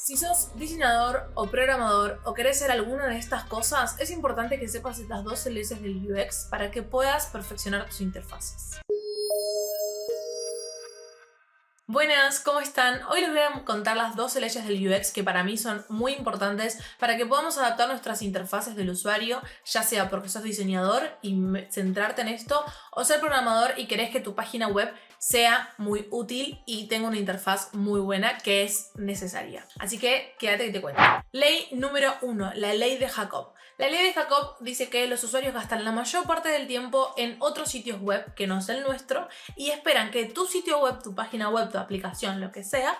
Si sos diseñador o programador o querés ser alguna de estas cosas, es importante que sepas estas dos leyes del UX para que puedas perfeccionar tus interfaces. Buenas, ¿cómo están? Hoy les voy a contar las 12 leyes del UX que para mí son muy importantes para que podamos adaptar nuestras interfaces del usuario, ya sea porque sos diseñador y centrarte en esto, o ser programador y querés que tu página web sea muy útil y tenga una interfaz muy buena que es necesaria. Así que quédate y te cuento. Ley número 1, la ley de Jacob. La ley de Jacob dice que los usuarios gastan la mayor parte del tiempo en otros sitios web que no es el nuestro y esperan que tu sitio web, tu página web, tu aplicación, lo que sea,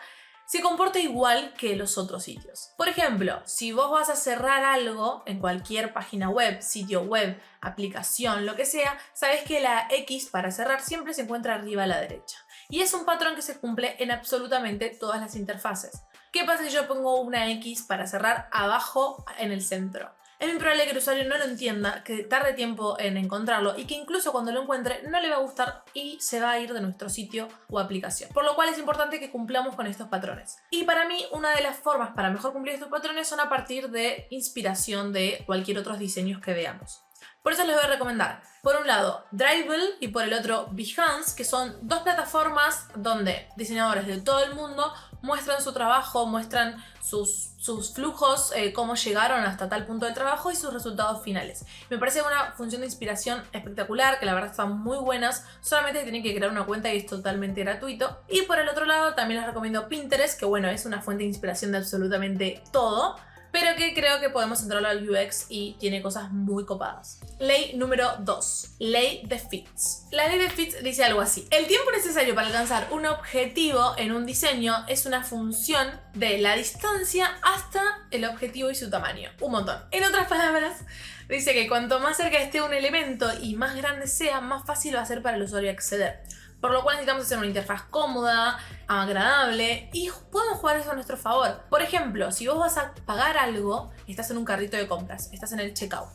se comporte igual que los otros sitios. Por ejemplo, si vos vas a cerrar algo en cualquier página web, sitio web, aplicación, lo que sea, sabes que la X para cerrar siempre se encuentra arriba a la derecha. Y es un patrón que se cumple en absolutamente todas las interfaces. ¿Qué pasa si yo pongo una X para cerrar abajo en el centro? Es muy probable que el usuario no lo entienda, que tarde tiempo en encontrarlo y que incluso cuando lo encuentre no le va a gustar y se va a ir de nuestro sitio o aplicación. Por lo cual es importante que cumplamos con estos patrones. Y para mí una de las formas para mejor cumplir estos patrones son a partir de inspiración de cualquier otros diseños que veamos. Por eso les voy a recomendar, por un lado, Dribbble y por el otro, Behance, que son dos plataformas donde diseñadores de todo el mundo muestran su trabajo, muestran sus flujos, cómo llegaron hasta tal punto del trabajo y sus resultados finales. Me parece una función de inspiración espectacular, que la verdad están muy buenas, solamente tienen que crear una cuenta y es totalmente gratuito. Y por el otro lado también les recomiendo Pinterest, que bueno, es una fuente de inspiración de absolutamente todo, pero que creo que podemos entrarlo al UX y tiene cosas muy copadas. Ley número 2. Ley de Fits. La ley de Fits dice algo así. El tiempo necesario para alcanzar un objetivo en un diseño es una función de la distancia hasta el objetivo y su tamaño. Un montón. En otras palabras, dice que cuanto más cerca esté un elemento y más grande sea, más fácil va a ser para el usuario acceder. Por lo cual necesitamos hacer una interfaz cómoda, agradable y podemos jugar eso a nuestro favor. Por ejemplo, si vos vas a pagar algo, estás en un carrito de compras, estás en el checkout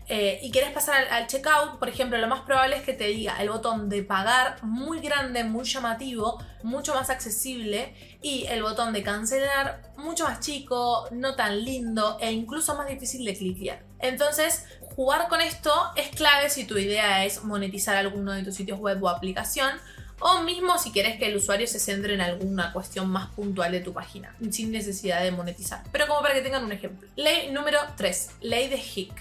y querés pasar al checkout, por ejemplo, lo más probable es que te diga el botón de pagar muy grande, muy llamativo, mucho más accesible y el botón de cancelar mucho más chico, no tan lindo e incluso más difícil de cliquear. Entonces, jugar con esto es clave si tu idea es monetizar alguno de tus sitios web o aplicación, o mismo si querés que el usuario se centre en alguna cuestión más puntual de tu página, sin necesidad de monetizar. Pero como para que tengan un ejemplo. Ley número 3. Ley de Hick.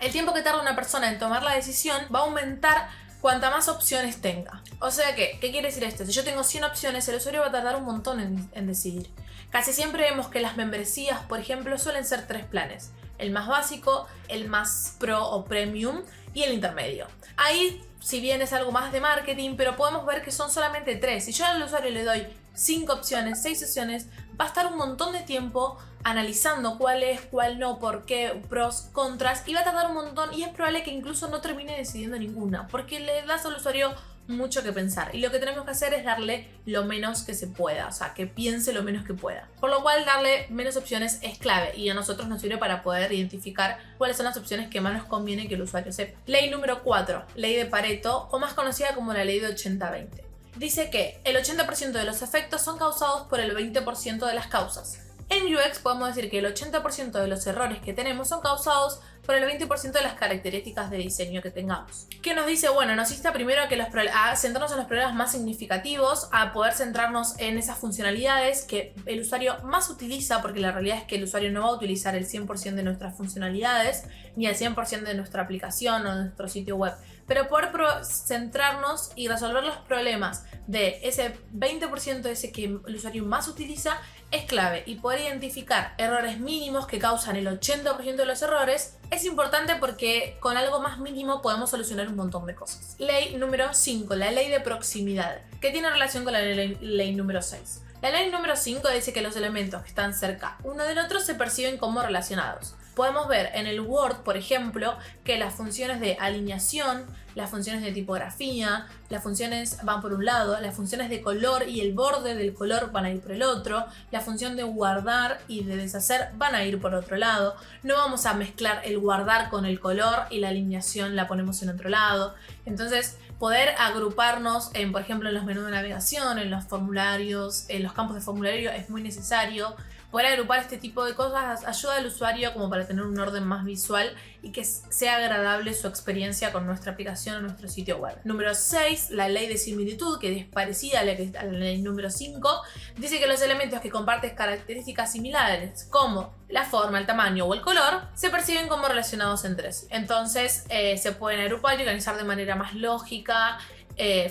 El tiempo que tarda una persona en tomar la decisión va a aumentar cuanta más opciones tenga. O sea que, ¿qué quiere decir esto? Si yo tengo 100 opciones, el usuario va a tardar un montón en decidir. Casi siempre vemos que las membresías, por ejemplo, suelen ser 3 planes. El más básico, el más pro o premium y el intermedio. Ahí, si bien es algo más de marketing, pero podemos ver que son solamente 3. Si yo al usuario le doy 5 opciones, 6 opciones, va a estar un montón de tiempo analizando cuál es, cuál no, por qué, pros, contras, y va a tardar un montón y es probable que incluso no termine decidiendo ninguna, porque le das al usuario mucho que pensar y lo que tenemos que hacer es darle lo menos que se pueda, o sea, que piense lo menos que pueda. Por lo cual darle menos opciones es clave y a nosotros nos sirve para poder identificar cuáles son las opciones que más nos conviene que el usuario sepa. Ley número 4, ley de Pareto, o más conocida como la ley de 80-20. Dice que el 80% de los efectos son causados por el 20% de las causas. En UX podemos decir que el 80% de los errores que tenemos son causados por el 20% de las características de diseño que tengamos. ¿Qué nos dice? Bueno, nos insta primero a centrarnos en los problemas más significativos, a poder centrarnos en esas funcionalidades que el usuario más utiliza, porque la realidad es que el usuario no va a utilizar el 100% de nuestras funcionalidades, ni el 100% de nuestra aplicación o de nuestro sitio web. Pero poder centrarnos y resolver los problemas de ese 20% de ese que el usuario más utiliza es clave, y poder identificar errores mínimos que causan el 80% de los errores es importante porque con algo más mínimo podemos solucionar un montón de cosas. Ley número 5, la ley de proximidad, que tiene relación con la ley número 6. La ley número 5 dice que los elementos que están cerca uno del otro se perciben como relacionados. Podemos ver en el Word, por ejemplo, que las funciones de alineación, las funciones de tipografía, las funciones van por un lado, las funciones de color y el borde del color van a ir por el otro, la función de guardar y de deshacer van a ir por otro lado. No vamos a mezclar el guardar con el color y la alineación la ponemos en otro lado. Entonces, poder agruparnos por ejemplo, en los menús de navegación, en los formularios, en los campos de formulario es muy necesario. Poder agrupar este tipo de cosas ayuda al usuario como para tener un orden más visual y que sea agradable su experiencia con nuestra aplicación o nuestro sitio web. Número 6, la ley de similitud, que es parecida a la ley número 5, dice que los elementos que comparten características similares como la forma, el tamaño o el color se perciben como relacionados entre sí. Entonces se pueden agrupar y organizar de manera más lógica,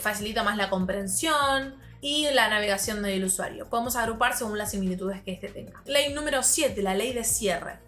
facilita más la comprensión y la navegación del usuario. Podemos agrupar según las similitudes que este tenga. Ley número 7, la ley de cierre.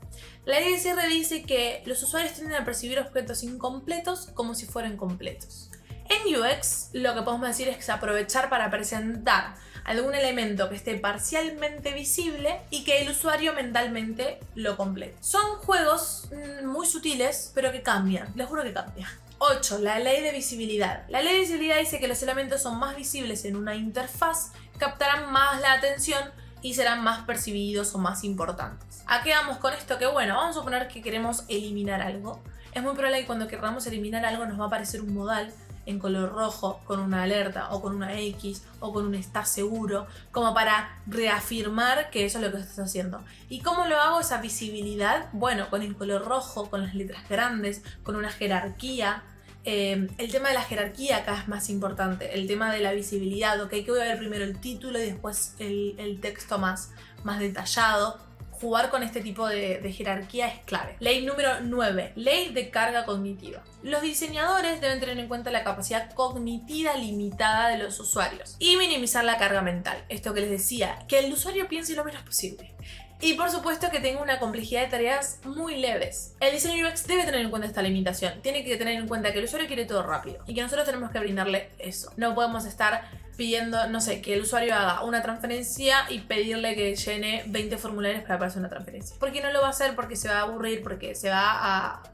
La ley de cierre dice que los usuarios tienden a percibir objetos incompletos como si fueran completos. En UX lo que podemos decir es aprovechar para presentar algún elemento que esté parcialmente visible y que el usuario mentalmente lo complete. Son juegos muy sutiles, pero que cambian, les juro que cambian. 8. La ley de visibilidad. La ley de visibilidad dice que los elementos son más visibles en una interfaz, captarán más la atención y serán más percibidos o más importantes. ¿A qué vamos con esto? Que bueno, vamos a suponer que queremos eliminar algo. Es muy probable que cuando queramos eliminar algo nos va a aparecer un modal en color rojo con una alerta o con una X o con un "estás seguro", como para reafirmar que eso es lo que estás haciendo. ¿Y cómo lo hago esa visibilidad? Bueno, con el color rojo, con las letras grandes, con una jerarquía. El tema de la jerarquía acá es más importante, el tema de la visibilidad, ok, que voy a ver primero el título y después el texto más detallado. Jugar con este tipo de jerarquía es clave. Ley número 9, ley de carga cognitiva. Los diseñadores deben tener en cuenta la capacidad cognitiva limitada de los usuarios y minimizar la carga mental. Esto que les decía, que el usuario piense lo menos posible. Y por supuesto que tenga una complejidad de tareas muy leves. El diseño UX debe tener en cuenta esta limitación. Tiene que tener en cuenta que el usuario quiere todo rápido y que nosotros tenemos que brindarle eso. No podemos estar pidiendo, no sé, que el usuario haga una transferencia y pedirle que llene 20 formularios para hacer una transferencia. Porque no lo va a hacer, porque se va a aburrir, porque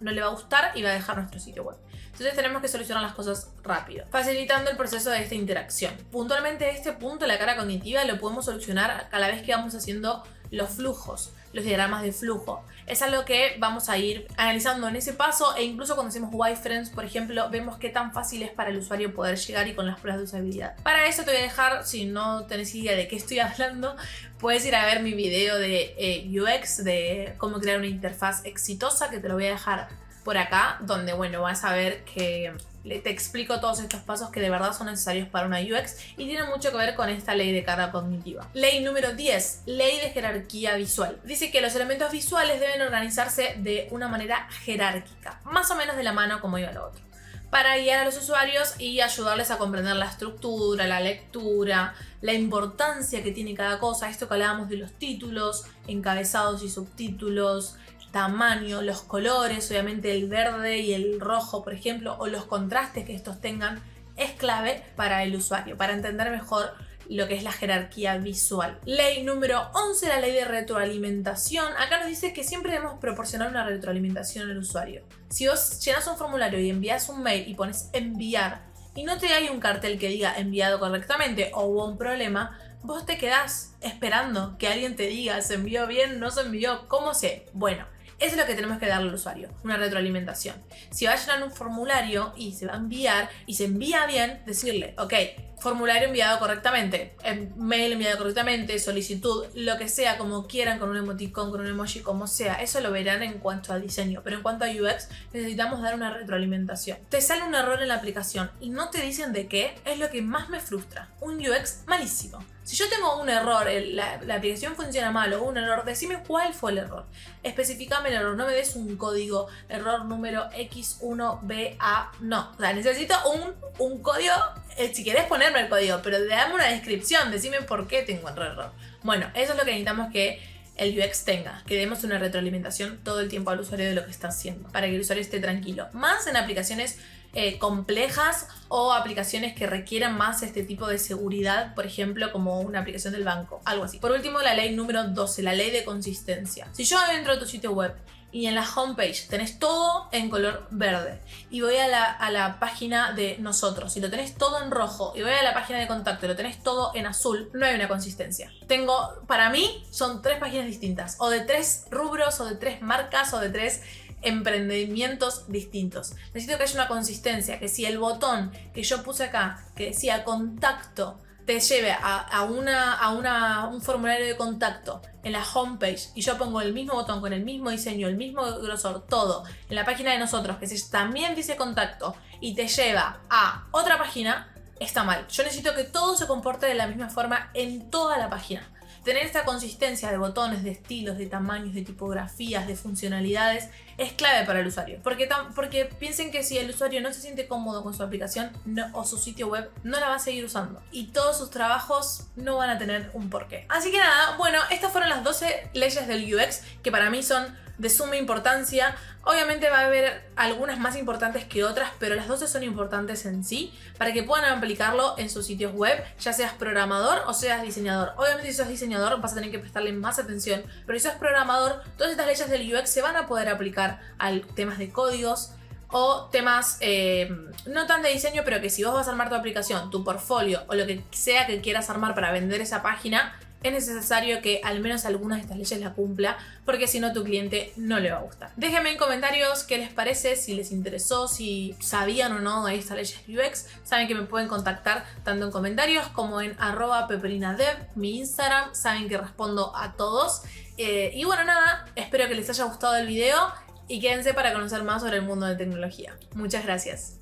no le va a gustar y va a dejar nuestro sitio web. Entonces tenemos que solucionar las cosas rápido, facilitando el proceso de esta interacción. Puntualmente este punto, la carga cognitiva, lo podemos solucionar a la vez que vamos haciendo los flujos, los diagramas de flujo. Es algo que vamos a ir analizando en ese paso, e incluso cuando hacemos wireframes, por ejemplo, vemos qué tan fácil es para el usuario poder llegar y con las pruebas de usabilidad. Para eso te voy a dejar, si no tenés idea de qué estoy hablando, puedes ir a ver mi video de UX, de cómo crear una interfaz exitosa, que te lo voy a dejar por acá, donde bueno, vas a ver que te explico todos estos pasos que de verdad son necesarios para una UX y tienen mucho que ver con esta ley de carga cognitiva. Ley número 10, ley de jerarquía visual. Dice que los elementos visuales deben organizarse de una manera jerárquica, más o menos de la mano como iba lo otro, para guiar a los usuarios y ayudarles a comprender la estructura, la lectura, la importancia que tiene cada cosa. Esto que hablábamos de los títulos, encabezados y subtítulos, tamaño, los colores, obviamente el verde y el rojo, por ejemplo, o los contrastes que estos tengan, es clave para el usuario, para entender mejor lo que es la jerarquía visual. Ley número 11, la ley de retroalimentación. Acá nos dice que siempre debemos proporcionar una retroalimentación al usuario. Si vos llenas un formulario y envías un mail y pones enviar y no te hay un cartel que diga enviado correctamente o hubo un problema, vos te quedás esperando que alguien te diga se envió bien, no se envió, ¿cómo sé? Bueno, eso es lo que tenemos que darle al usuario, una retroalimentación. Si va a llenar un formulario y se va a enviar y se envía bien, decirle, ok, formulario enviado correctamente, mail enviado correctamente, solicitud, lo que sea, como quieran, con un emoticón, con un emoji, como sea. Eso lo verán en cuanto a diseño, pero en cuanto a UX necesitamos dar una retroalimentación. Te sale un error en la aplicación y no te dicen de qué, es lo que más me frustra. Un UX malísimo. Si yo tengo un error, la aplicación funciona mal o un error, decime cuál fue el error. Especificame el error, no me des un código, error número X1BA, no. O sea, necesito un código, si querés ponerme el código, pero dame una descripción, decime por qué tengo el error. Bueno, eso es lo que necesitamos que el UX tenga, que demos una retroalimentación todo el tiempo al usuario de lo que está haciendo, para que el usuario esté tranquilo. Más en aplicaciones complejas o aplicaciones que requieran más este tipo de seguridad, por ejemplo, como una aplicación del banco, algo así. Por último, la ley número 12, la ley de consistencia. Si yo entro a tu sitio web y en la homepage tenés todo en color verde y voy a la página de nosotros y lo tenés todo en rojo y voy a la página de contacto y lo tenés todo en azul, no hay una consistencia. Para mí son 3 páginas distintas, o de 3 rubros, o de 3 marcas, o de 3 emprendimientos distintos. Necesito que haya una consistencia, que si el botón que yo puse acá, que decía contacto, te lleve a un formulario de contacto en la homepage y yo pongo el mismo botón con el mismo diseño, el mismo grosor, todo en la página de nosotros, que también dice contacto y te lleva a otra página, está mal. Yo necesito que todo se comporte de la misma forma en toda la página. Tener esta consistencia de botones, de estilos, de tamaños, de tipografías, de funcionalidades es clave para el usuario. Porque piensen que si el usuario no se siente cómodo con su aplicación o su sitio web, no la va a seguir usando. Y todos sus trabajos no van a tener un porqué. Así que nada, bueno, estas fueron las 12 leyes del UX que para mí son de suma importancia. Obviamente va a haber algunas más importantes que otras, pero las 12 son importantes en sí para que puedan aplicarlo en sus sitios web, ya seas programador o seas diseñador. Obviamente si sos diseñador vas a tener que prestarle más atención, pero si sos programador, todas estas leyes del UX se van a poder aplicar a temas de códigos o temas no tan de diseño, pero que si vos vas a armar tu aplicación, tu portfolio o lo que sea que quieras armar para vender esa página, es necesario que al menos algunas de estas leyes la cumpla, porque si no tu cliente no le va a gustar. Déjenme en comentarios qué les parece, si les interesó, si sabían o no de estas leyes UX. Saben que me pueden contactar tanto en comentarios como en @pepperinadev, mi Instagram. Saben que respondo a todos. Y bueno, nada, espero que les haya gustado el video y quédense para conocer más sobre el mundo de tecnología. Muchas gracias.